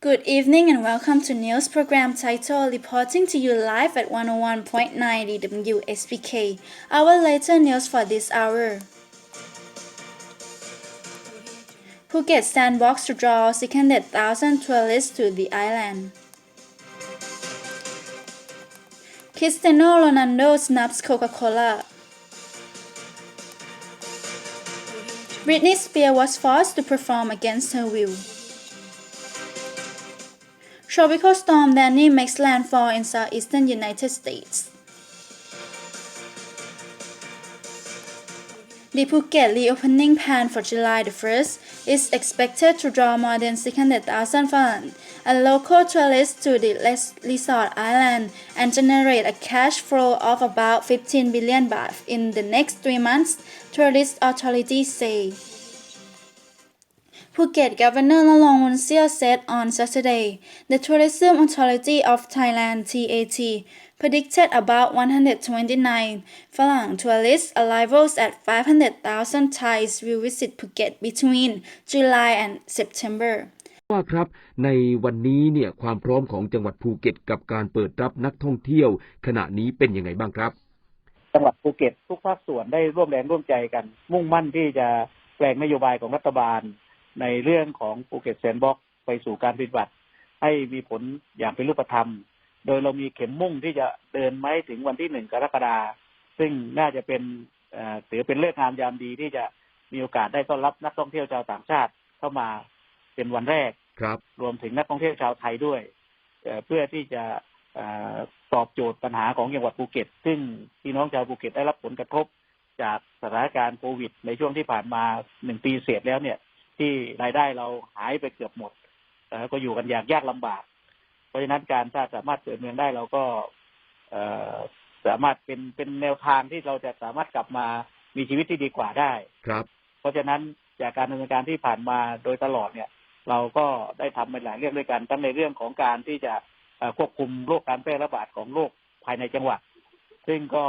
Good evening and welcome to news program titled Reporting to you live at 101.9 DWSPK. Our later news for this hour. Phuket sandbox to draw 600,000 tourists to the island. Cristiano Ronaldo snaps Coca-Cola. Britney Spears was forced to perform against her will. Tropical storm Danny makes landfall in southeastern United States. The Phuket reopening plan for July the 1st is expected to draw more than 600,000 foreign and local tourists to the resort island and generate a cash flow of about 15 billion baht in the next 3 months, tourist authorities say. Phuket Governor Lalong Munsia said on Saturday, the Tourism Authority of Thailand (TAT) predicted about 129 foreign tourist arrivals at 500,000 Thais will visit Phuket between July and September. ว่าครับในวันนี้เนี่ยความพร้อมของจังหวัดภูเก็ตกับการเปิดรับนักท่องเที่ยวขณะนี้เป็นยังไงบ้างครับจังหวัดภูเก็ตทุกภาคส่วนได้ร่วมแรงร่วมใจกันมุ่งมั่นที่จะแปลงนโยบายของรัฐบาลในเรื่องของภูเก็ตแซนด์บ็อกซ์ไปสู่การปฏิบัติให้มีผลอย่างเป็นรูปธรรมโดยเรามีเข็มมุ่งที่จะเดินไม้ถึงวันที่1 กรกฎาคมซึ่งน่าจะเป็นถือเป็นฤกษ์งามยามดีที่จะมีโอกาสได้ต้อนรับนักท่องเที่ยวชาวต่างชาติเข้ามาเป็นวันแรกครับรวมถึงนักท่องเที่ยวชาวไทยด้วยเพื่อที่จะตอบโจทย์ปัญหาของจังหวัดภูเก็ตซึ่งพี่น้องชาวภูเก็ตได้รับผลกระทบจากสถานการณ์โควิดในช่วงที่ผ่านมา1 ปีเศษแล้วเนี่ยที่รายได้เราหายไปเกือบหมดก็อยู่กันอย่างยากลำบากเพราะฉะนั้นการถ้าสามารถเปิดเมืองได้เราก็สามารถเป็นแนวทางที่เราจะสามารถกลับมามีชีวิตที่ดีกว่าได้ครับเพราะฉะนั้นจากการดำเนินการที่ผ่านมาโดยตลอดเนี่ยเราก็ได้ทำไปหลายเรื่องด้วยกันทั้งในเรื่องของการที่จะควบคุมโรคการแพร่ระบาดของโรคภายในจังหวัดซึ่งก็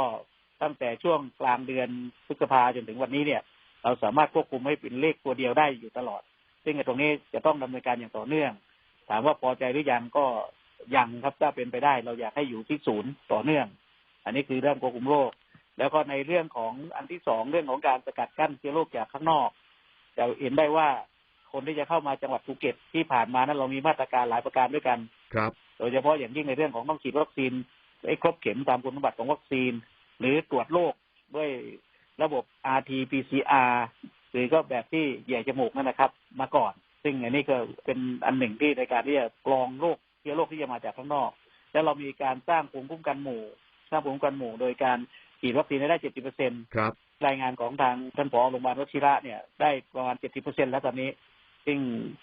ตั้งแต่ช่วงกลางเดือนพฤษภาจนถึงวันนี้เนี่ยเราสามารถควบคุมให้เป็นเลขตัวเดียวได้อยู่ตลอดซึ่งตรงนี้จะต้องดำเนินการอย่างต่อเนื่องถามว่าพอใจหรือยังก็ยังครับถ้าเป็นไปได้เราอยากให้อยู่ที่0ต่อเนื่องอันนี้คือเรื่องควบคุมโรคแล้วก็ในเรื่องของอันที่2เรื่องของการสกัดกั้นเชื้อโรคจากข้างนอกจะเห็นได้ว่าคนที่จะเข้ามาจังหวัดภูเก็ตที่ผ่านมานั้นเรามีมาตรการหลายประการด้วยกันครับโดยเฉพาะอย่างยิ่งในเรื่องของต้องฉีดวัคซีนให้ครบเข็มตามคุณสมบัติของวัคซีนหรือตรวจโรคด้วยระบบ RT-PCR หรือก็แบบที่แย่จมูกนั่นนะครับมาก่อนซึ่งอันนี้ก็เป็นอันหนึ่งที่ในการที่จะกรองโรคเชื้อโรคที่จะมาจากข้างนอกแล้วเรามีการสร้างภูมิคุ้มกันหมู่โดยการฉีดวัคซีนได้ 70% ครับรายงานของทางท่านผอ.โรงพยาบาลวชิระเนี่ยได้ประมาณ 70% แล้วตอนนี้ซึ่ง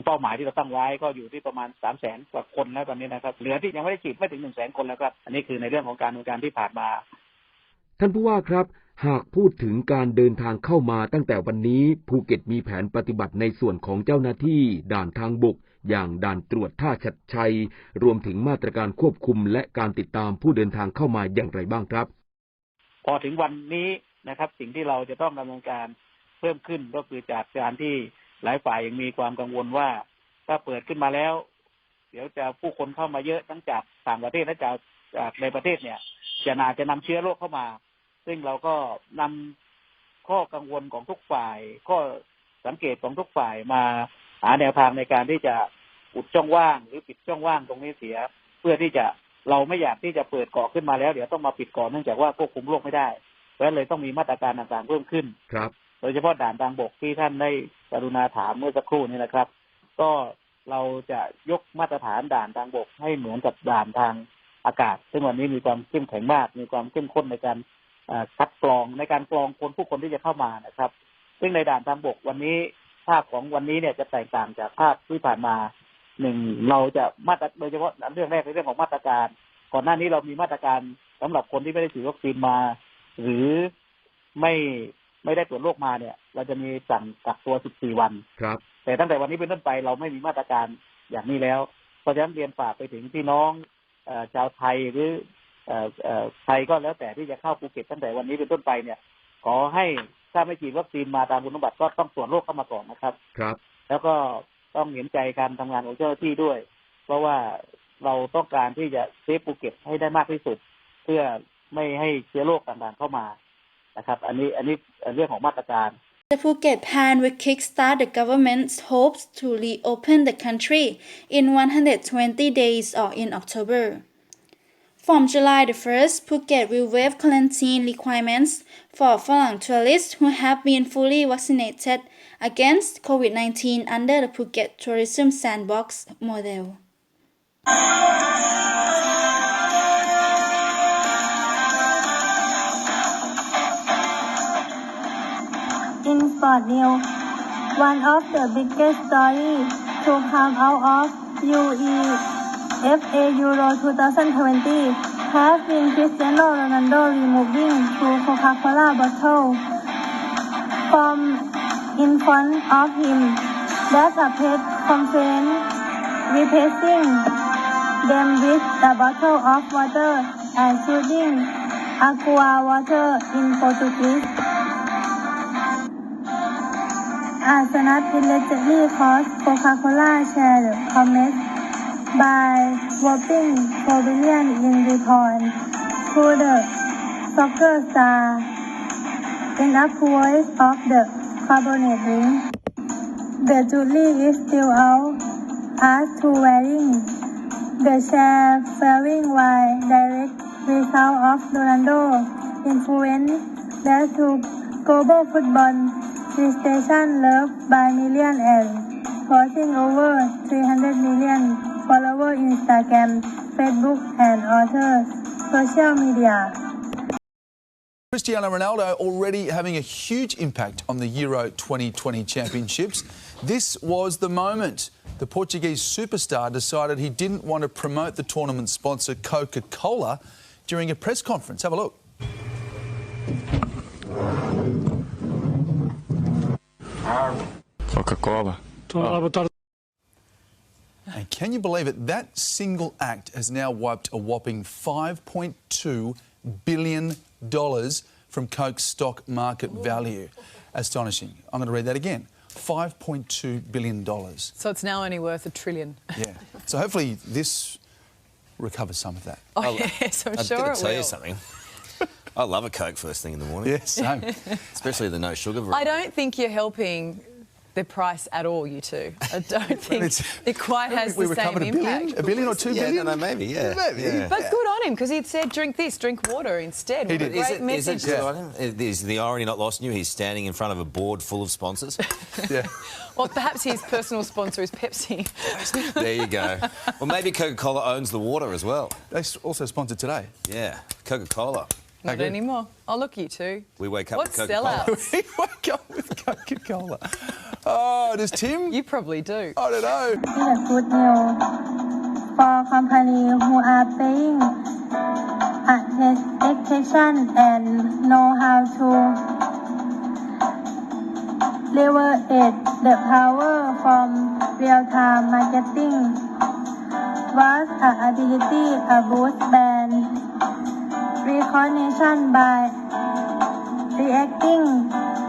เป้าหมายที่เราตั้งไว้ก็อยู่ที่ประมาณ 300,000 กว่าคนแล้วตอนนี้นะครับเหลือที่ยังไม่ได้ฉีดไม่ถึง 100,000 คนแล้วครับอันนี้คือในเรื่องของการดำเนินการที่ผ่านมาท่านผู้ว่าครับหากพูดถึงการเดินทางเข้ามาตั้งแต่วันนี้ภูเก็ตมีแผนปฏิบัติในส่วนของเจ้าหน้าที่ด่านทางบกอย่างด่านตรวจท่าชัดชัยรวมถึงมาตรการควบคุมและการติดตามผู้เดินทางเข้ามาอย่างไรบ้างครับพอถึงวันนี้นะครับสิ่งที่เราจะต้องดำเนินการเพิ่มขึ้นก็คือจากการที่หลายฝ่ายยังมีความกังวลว่าถ้าเปิดขึ้นมาแล้วเดี๋ยวจะผู้คนเข้ามาเยอะทั้งจากต่างประเทศและจากในประเทศเนี่ยจะนำเชื้อโรคเข้ามาซึ่งเราก็นำข้อกังวลของทุกฝ่ายข้อสังเกตของทุกฝ่ายมาหาแนวทางในการที่จะอุดช่องว่างหรือปิดช่องว่างตรงนี้เสียเพื่อที่จะเราไม่อยากที่จะเปิดเกาะขึ้นมาแล้วเดี๋ยวต้องมาปิดเกาะเนื่องจากว่าควบคุมโรคไม่ได้เพราะฉะนั้นเลยต้องมีมาตรการต่างๆเพิ่มขึ้นครับโดยเฉพาะด่านทางบกที่ท่านได้กรุณาถามเมื่อสักครู่นี้นะครับก็เราจะยกมาตรฐานด่านทางบกให้เหมือนกับด่านทางอากาศซึ่งวันนี้มีความเข้มแข็งมากมีความเข้มข้นในการคัดกรองในการกรองผู้คนที่จะเข้ามานะครับซึ่งในด่านทางบกวันนี้ภาพของวันนี้เนี่ยจะแตกต่างจากภาพที่ผ่านมาเราจะโดยเฉพาะเรื่องแรกในเรื่องของมาตรการก่อนหน้านี้เรามีมาตรการสำหรับคนที่ไม่ได้ฉีดวัคซีนมาหรือไม่ได้ตรวจโรคมาเนี่ยเราจะมีสั่งกักตัว14 วันครับแต่ตั้งแต่วันนี้เป็นต้นไปเราไม่มีมาตรการอย่างนี้แล้วเพราะฉะนั้นเรียนฝากไปถึงพี่น้องชาวไทยหรือใครก็แล้วแต่ที่จะเข้าภูเก็ตตั้งแต่วันนี้เป็นต้นไปเนี่ยขอให้ถ้าไม่ฉีดวัคซีนมาตามคุณสมบัติก็ต้องตรวจโรคเข้ามาก่อนนะครับครับแล้วก็ต้องเห็นใจการทำงานของเจ้าหน้าที่ด้วย เพราะว่าเราต้องการที่จะเซฟภูเก็ตให้ได้มากที่สุดเพื่อไม่ให้เชื้อโรคต่างๆเข้ามานะครับอันนี้เรื่องของมาตรการ The Phuket plan will kickstart the government's hopes to reopen the country in 120 days or in October. From July the 1st, Phuket will waive quarantine requirements for foreign tourists who have been fully vaccinated against COVID-19 under the Phuket Tourism Sandbox model. In sport news, one of the biggest stories to come out of UEFA Euro 2020 has been Cristiano Ronaldo removing two Coca-Cola bottles from in front of him. That's a press conference replacing them with a bottle of water and shooting aqua water in Portuguese. Arsenal allegedly caused Coca-Cola share comments by whopping $4 billion in return to the soccer star in upwards of the carbonate drink. The jury is still out as to wearing the share faring why direct result of Ronaldo influence led to global football sensation loved by millions and crossing over 300 million followers on Instagram, Facebook, and other social media. Cristiano Ronaldo already having a huge impact on the Euro 2020 championships. This was the moment the Portuguese superstar decided he didn't want to promote the tournament sponsor Coca-Cola during a press conference. Have a look. Coca-Cola. And can you believe it? That single act has now wiped a whopping $5.2 billion from Coke's stock market value. Astonishing. I'm going to read that again. $5.2 billion. So it's now only worth $1 trillion. Yeah. So hopefully this recovers some of that. Oh, yes, I'm sure it will. I've got to tell you something. I love a Coke first thing in the morning. Yeah, same. Especially the no sugar variety. I don't think you're helping the price at all, you two. I don't think it quite has the same impact. $1 billion or $2 billion? Yeah, no, maybe, yeah. Maybe. But good on him, because he'd said drink this, drink water instead. He What a did. great Is it message. good on him? Is the irony not lost on you? He's standing in front of a board full of sponsors. Yeah. Well, perhaps his personal sponsor is Pepsi. There you go. Well, maybe Coca-Cola owns the water as well. They also sponsored today. Yeah, Coca-Cola. Not anymore. Oh, look, you two. We wake up What with Coca-Cola. sellouts? We wake up with Coca-Cola. Oh, does Tim? You probably do. I don't know. In a good news for companies who are paying attention and know how to leverage the power from real-time marketing was an ability to boost brand recognition by reacting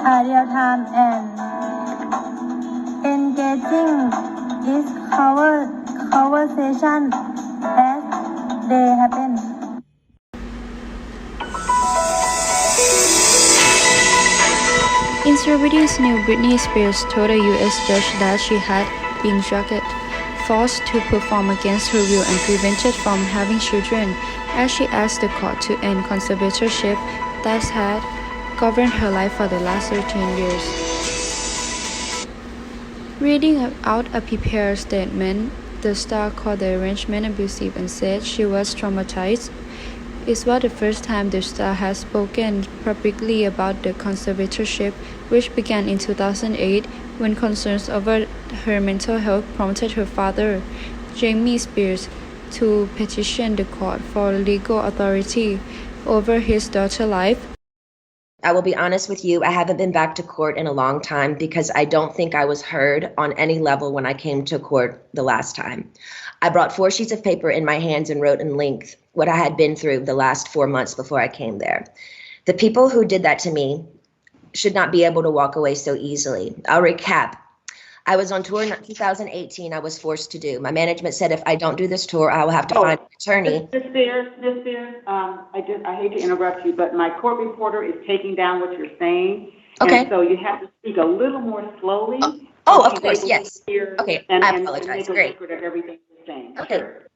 real-time and engaging each conversation as they happen. In Celebrities News, Britney Spears told a U.S. judge that she had been drugged, forced to perform against her will and prevented from having children, as she asked the court to end conservatorship that had governed her life for the last 13 years. Reading out a prepared statement, the star called the arrangement abusive and said she was traumatized. It was the first time the star has spoken publicly about the conservatorship, which began in 2008 when concerns over her mental health prompted her father, Jamie Spears, to petition the court for legal authority over his daughter's life. I will be honest with you, I haven't been back to court in a long time because I don't think I was heard on any level when I came to court the last time. I brought 4 sheets of paper in my hands and wrote in length what I had been through the last 4 months before I came there. The people who did that to me should not be able to walk away so easily. I'll recap. I was on tour in 2018. I was forced to do. My management said if I don't do this tour, I will have to find an attorney. Ms. Spears, I hate to interrupt you, but my court reporter is taking down what you're saying. Okay. And so you have to speak a little more slowly. Of course, yes. Okay, I apologize. Make a Great. record of everything you're saying. Okay. Sure.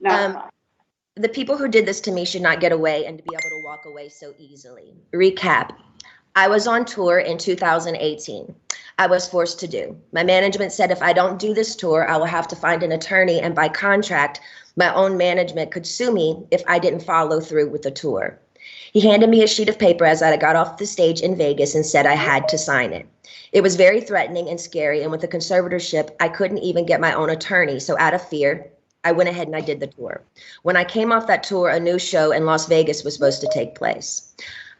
Now, the people who did this to me should not get away and to be able to walk away so easily. Recap. I was on tour in 2018. I was forced to do. My management said if I don't do this tour, I will have to find an attorney, and by contract, my own management could sue me if I didn't follow through with the tour. He handed me a sheet of paper as I got off the stage in Vegas and said I had to sign it. It was very threatening and scary, and with the conservatorship, I couldn't even get my own attorney, so out of fear, I went ahead and I did the tour. When I came off that tour, a new show in Las Vegas was supposed to take place.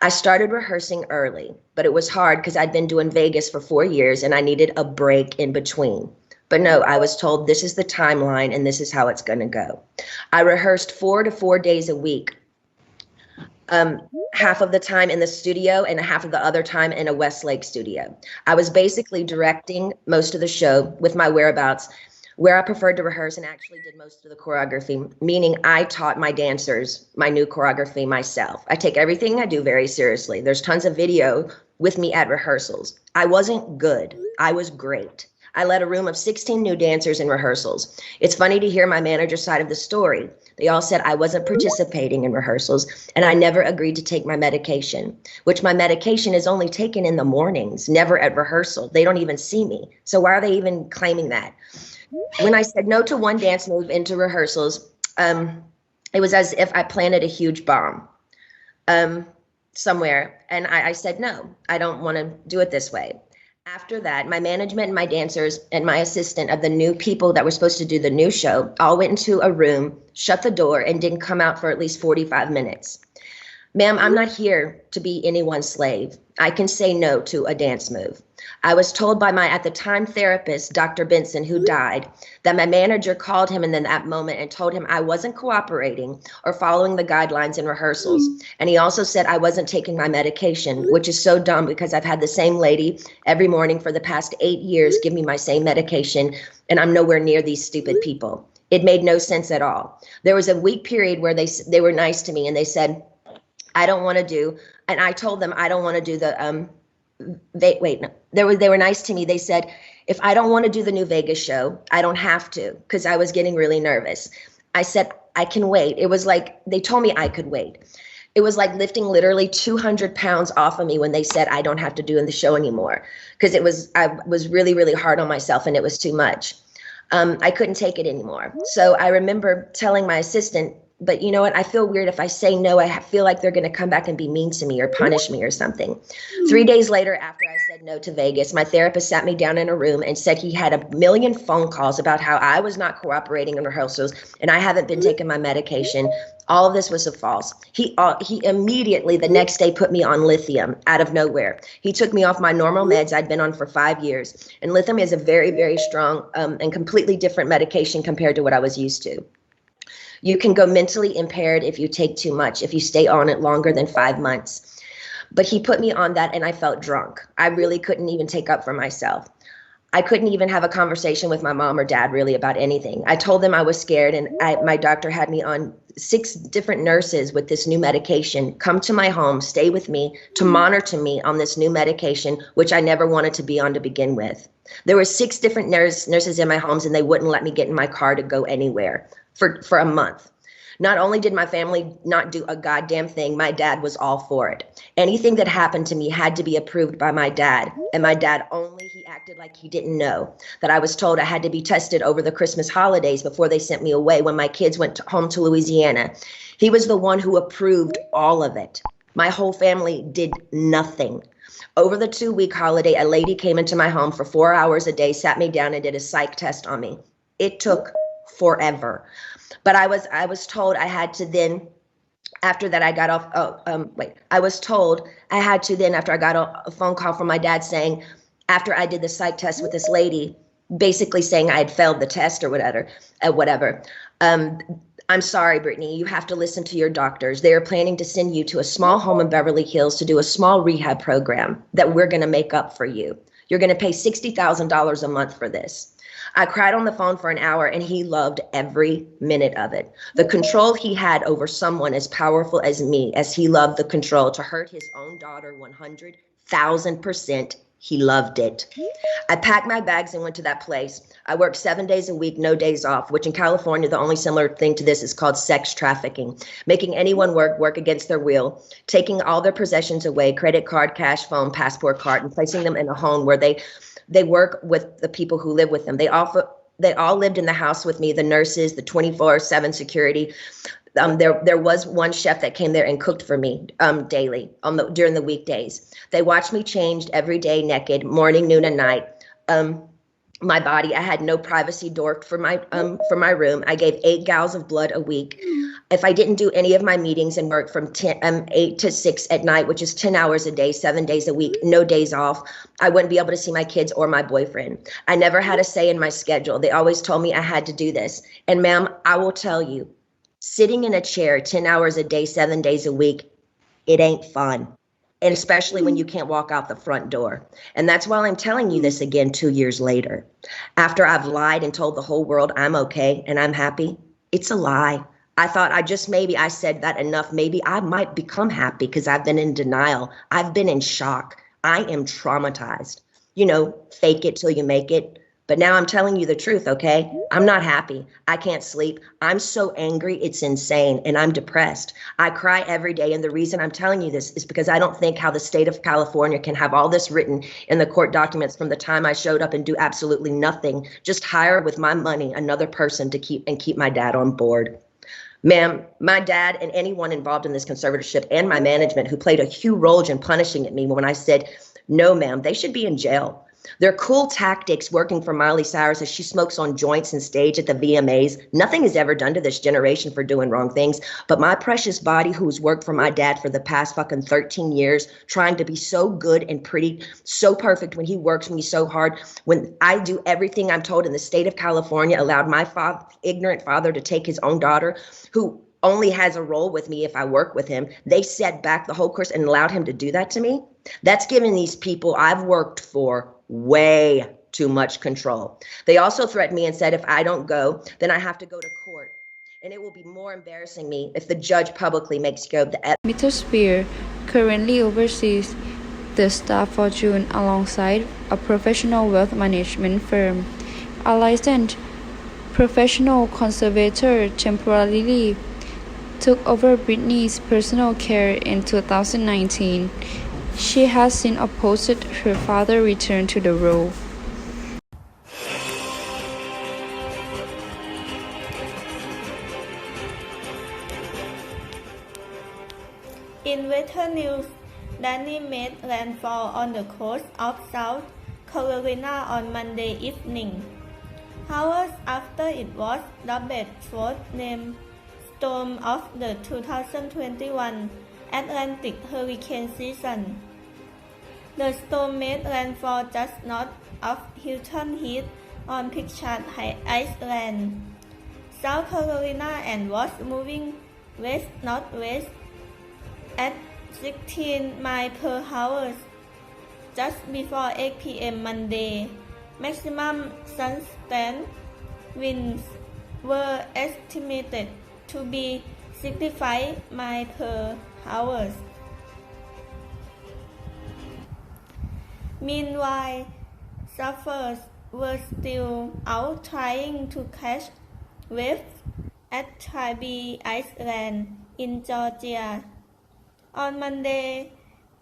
I started rehearsing early, but it was hard because I'd been doing Vegas for 4 years and I needed a break in between. But no, I was told this is the timeline and this is how it's going to go. I rehearsed 4 to 4 days a week, half of the time in the studio and half of the other time in a Westlake studio. I was basically directing most of the show with my whereabouts, where I preferred to rehearse and actually did most of the choreography, meaning I taught my dancers my new choreography myself. I take everything I do very seriously. There's tons of video with me at rehearsals. I wasn't good. I was great. I led a room of 16 new dancers in rehearsals. It's funny to hear my manager's side of the story. They all said I wasn't participating in rehearsals and I never agreed to take my medication, which my medication is only taken in the mornings, never at rehearsal. They don't even see me. So why are they even claiming that? When I said no to one dance move into rehearsals, it was as if I planted a huge bomb somewhere. And I said, no, I don't want to do it this way. After that, my management and my dancers and my assistant of the new people that were supposed to do the new show all went into a room, shut the door, and didn't come out for at least 45 minutes. Ma'am, I'm not here to be anyone's slave. I can say no to a dance move. I was told by my, at the time, therapist, Dr. Benson, who died, that my manager called him in that moment and told him I wasn't cooperating or following the guidelines in rehearsals. And he also said I wasn't taking my medication, which is so dumb because I've had the same lady every morning for the past 8 years give me my same medication, and I'm nowhere near these stupid people. It made no sense at all. There was a week period where they were nice to me and they said, I don't want to do, and I told them I don't want to do the, they were nice to me. They said, if I don't want to do the new Vegas show, I don't have to, because I was getting really nervous. I said, I can wait. It was like, they told me I could wait. It was like lifting literally 200 pounds off of me when they said I don't have to do the show anymore, because I was really, really hard on myself and it was too much. I couldn't take it anymore. So I remember telling my assistant, but you know what? I feel weird if I say no. I feel like they're going to come back and be mean to me or punish me or something. 3 days later, after I said no to Vegas, my therapist sat me down in a room and said he had a million phone calls about how I was not cooperating in rehearsals and I haven't been taking my medication. All of this was a false. He immediately the next day put me on lithium out of nowhere. He took me off my normal meds I'd been on for 5 years. And lithium is a very, very strong and completely different medication compared to what I was used to. You can go mentally impaired if you take too much, if you stay on it longer than 5 months. But he put me on that and I felt drunk. I really couldn't even take up for myself. I couldn't even have a conversation with my mom or dad really about anything. I told them I was scared and my doctor had me on 6 different nurses with this new medication come to my home, stay with me, to monitor me on this new medication, which I never wanted to be on to begin with. There were 6 different nurses in my homes and they wouldn't let me get in my car to go anywhere for a month. Not only did my family not do a goddamn thing, my dad was all for it. Anything that happened to me had to be approved by my dad. And my dad he acted like he didn't know that I was told I had to be tested over the Christmas holidays before they sent me away when my kids went home to Louisiana. He was the one who approved all of it. My whole family did nothing. Over the 2-week holiday, a lady came into my home for 4 hours a day, sat me down and did a psych test on me. It took forever. But I was told I had to then, after that I got off, I was told I had to then, after I got a phone call from my dad saying, after I did the psych test with this lady, basically saying I had failed the test or whatever. I'm sorry, Brittany, you have to listen to your doctors. They are planning to send you to a small home in Beverly Hills to do a small rehab program that we're going to make up for you. You're going to pay $60,000 a month for this. I cried on the phone for an hour and he loved every minute of it. The control he had over someone as powerful as me, as he loved the control to hurt his own daughter 100,000%, he loved it. I packed my bags and went to that place. I worked 7 days a week, no days off, which in California, the only similar thing to this is called sex trafficking, making anyone work against their will, taking all their possessions away, credit card, cash, phone, passport card, and placing them in a home where they work with the people who live with them. They all lived in the house with me, the nurses, the 24/7 security. There was one chef that came there and cooked for me daily during the weekdays. They watched me changed every day, naked, morning, noon, and night. My body, I had no privacy door for my room. I gave 8 gallons of blood a week. If I didn't do any of my meetings and work from 8 to 6 at night, which is 10 hours a day, 7 days a week, no days off, I wouldn't be able to see my kids or my boyfriend. I never had a say in my schedule. They always told me I had to do this. And ma'am, I will tell you, sitting in a chair 10 hours a day, 7 days a week, it ain't fun. And especially when you can't walk out the front door. And that's why I'm telling you this again 2 years later. After I've lied and told the whole world I'm okay and I'm happy, it's a lie. I thought I said that enough. Maybe I might become happy because I've been in denial. I've been in shock. I am traumatized. You know, fake it till you make it. But now I'm telling you the truth, okay? I'm not happy. I can't sleep. I'm so angry, it's insane, and I'm depressed. I cry every day, and the reason I'm telling you this is because I don't think how the state of California can have all this written in the court documents from the time I showed up and do absolutely nothing, just hire with my money another person to keep my dad on board. Ma'am, my dad and anyone involved in this conservatorship and my management who played a huge role in punishing at me when I said, no, ma'am, they should be in jail. They're cool tactics working for Miley Cyrus as she smokes on joints and stage at the VMAs. Nothing is ever done to this generation for doing wrong things. But my precious body, who's worked for my dad for the past fucking 13 years, trying to be so good and pretty, so perfect when he works me so hard, when I do everything I'm told in the state of California, allowed my ignorant father to take his own daughter, who only has a role with me if I work with him. They set back the whole course and allowed him to do that to me. That's giving these people I've worked for way too much control. They also threatened me and said if I don't go, then I have to go to court. And it will be more embarrassing me if the judge publicly makes go the Mr. Spear currently oversees the Star Fortune alongside a professional wealth management firm. A licensed professional conservator temporarily took over Britney's personal care in 2019. She has since opposed her father's return to the role. In weather news, Danny made landfall on the coast of South Carolina on Monday evening, hours after it was dubbed fourth named storm of the 2021 Atlantic hurricane season. The storm made landfall just north of Hilton Head on Pritchard Island, South Carolina, and was moving west-northwest at 16 miles per hour just before 8 p.m. Monday. Maximum sustained winds were estimated to be 65 miles per hour. Meanwhile, surfers were still out trying to catch waves at Tybee Island in Georgia. On Monday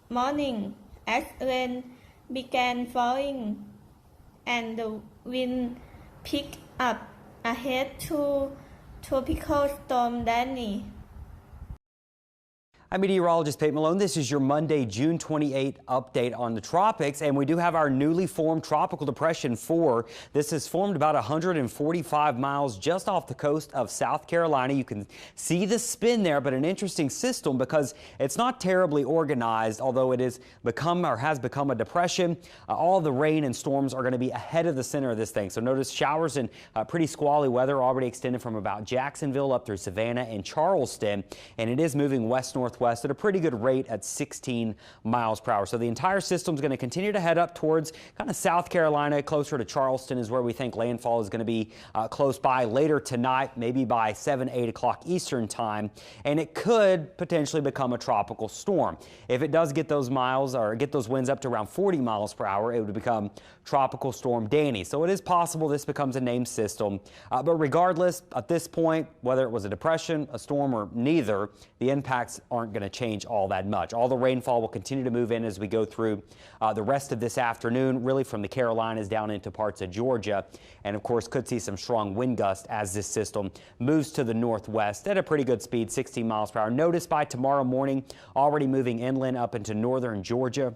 morning, as rain began falling and the wind picked up ahead to Tropical Storm Danny. I'm meteorologist Pete Malone. This is your Monday, June 28th update on the tropics, and we do have our newly formed tropical depression 4. This is formed about 145 miles just off the coast of South Carolina. You can see the spin there, but an interesting system because it's not terribly organized, although it is become or has become a depression. All the rain and storms are going to be ahead of the center of this thing. So notice showers and pretty squally weather already extended from about Jacksonville up through Savannah and Charleston, and it is moving west-northwest northwest at a pretty good rate at 16 miles per hour. So the entire system is going to continue to head up towards kind of South Carolina, closer to Charleston is where we think landfall is going to be close by later tonight, maybe by 7, 8 o'clock Eastern time, and it could potentially become a tropical storm. If it does get those miles or get those winds up to around 40 miles per hour, it would become Tropical Storm Danny. So it is possible this becomes a named system, but regardless, at this point, whether it was a depression, a storm, or neither, the impacts aren't going to change all that much. All the rainfall will continue to move in as we go through the rest of this afternoon, really from the Carolinas down into parts of Georgia, and of course could see some strong wind gusts as this system moves to the northwest at a pretty good speed, 16 miles per hour. Notice by tomorrow morning, already moving inland up into northern Georgia.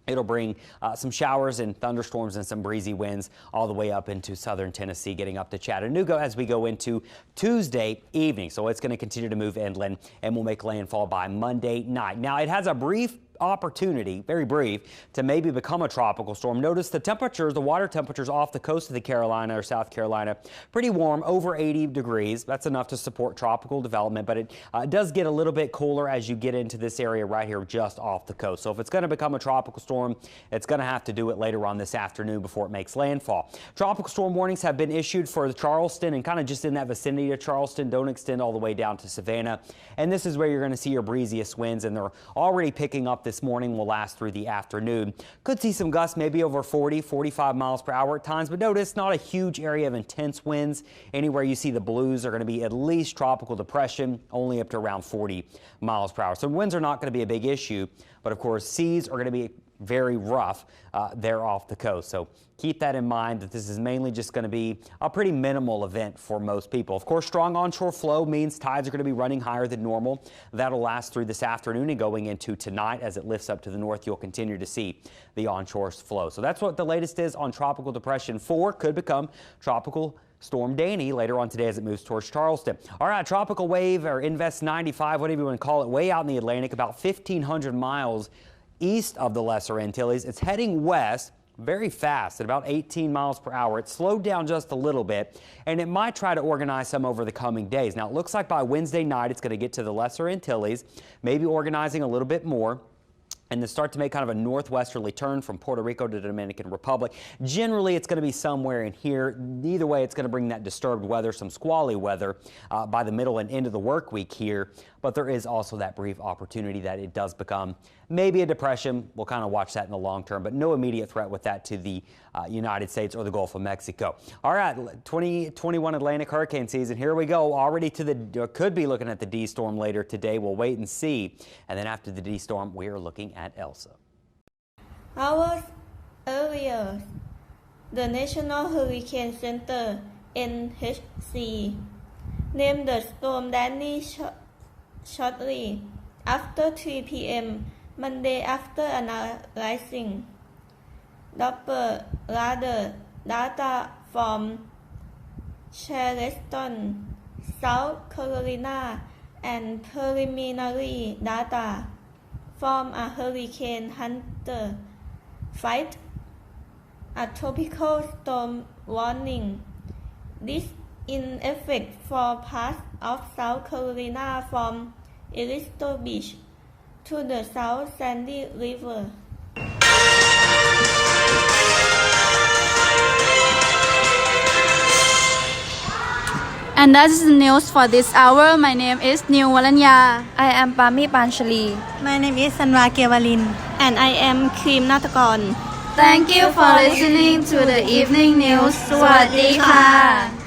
It'll bring some showers and thunderstorms and some breezy winds all the way up into southern Tennessee, getting up to Chattanooga as we go into Tuesday evening. So it's going to continue to move inland and will make landfall by Monday night. Now, it has a brief opportunity, very brief, to maybe become a tropical storm. Notice the temperatures, the water temperatures off the coast of the Carolina or South Carolina, pretty warm, over 80 degrees. That's enough to support tropical development, but it does get a little bit cooler as you get into this area right here just off the coast. So if it's going to become a tropical storm, it's going to have to do it later on this afternoon before it makes landfall. Tropical storm warnings have been issued for Charleston and kind of just in that vicinity of Charleston, don't extend all the way down to Savannah. And this is where you're going to see your breeziest winds, and they're already picking up this morning, will last through the afternoon. Could see some gusts maybe over 40, 45 miles per hour at times, but notice not a huge area of intense winds. Anywhere you see the blues are going to be at least tropical depression, only up to around 40 miles per hour. So winds are not going to be a big issue, but of course seas are going to be very rough there off the coast. So keep that in mind, that this is mainly just going to be a pretty minimal event for most people. Of course, strong onshore flow means tides are going to be running higher than normal. That'll last through this afternoon and going into tonight. As it lifts up to the north, you'll continue to see the onshore flow. So that's what the latest is on Tropical Depression 4. Could become Tropical Storm Danny later on today as it moves towards Charleston. All right, tropical wave or Invest 95, whatever you want to call it, way out in the Atlantic, about 1,500 miles east of the Lesser Antilles. It's heading west very fast at about 18 miles per hour. It slowed down just a little bit, and it might try to organize some over the coming days. Now, it looks like by Wednesday night, it's going to get to the Lesser Antilles, maybe organizing a little bit more, and then start to make kind of a northwesterly turn from Puerto Rico to the Dominican Republic. Generally, it's going to be somewhere in here. Either way, it's going to bring that disturbed weather, some squally weather by the middle and end of the work week here. But there is also that brief opportunity that it does become maybe a depression. We'll kind of watch that in the long term, but no immediate threat with that to the United States or the Gulf of Mexico. All right, 2021 Atlantic hurricane season. Here we go. Already to the, could be looking at the D storm later today. We'll wait and see. And then after the D storm, we are looking at Elsa. Hours earlier, the National Hurricane Center, NHC, named the storm Danny shortly after 3 p.m. Monday after analyzing Doppler radar data from Charleston, South Carolina, and preliminary data from a hurricane hunter flight, a tropical storm warning. This in effect for parts of South Carolina from Elliston Beach to the South Sandy River. And that is the news for this hour. My name is Neil Walanya. I am Pami Panchali. My name is Sanwa Kewalin. And I am Cream Natakon. Thank you for listening to the evening news. สวัสดีค่ะ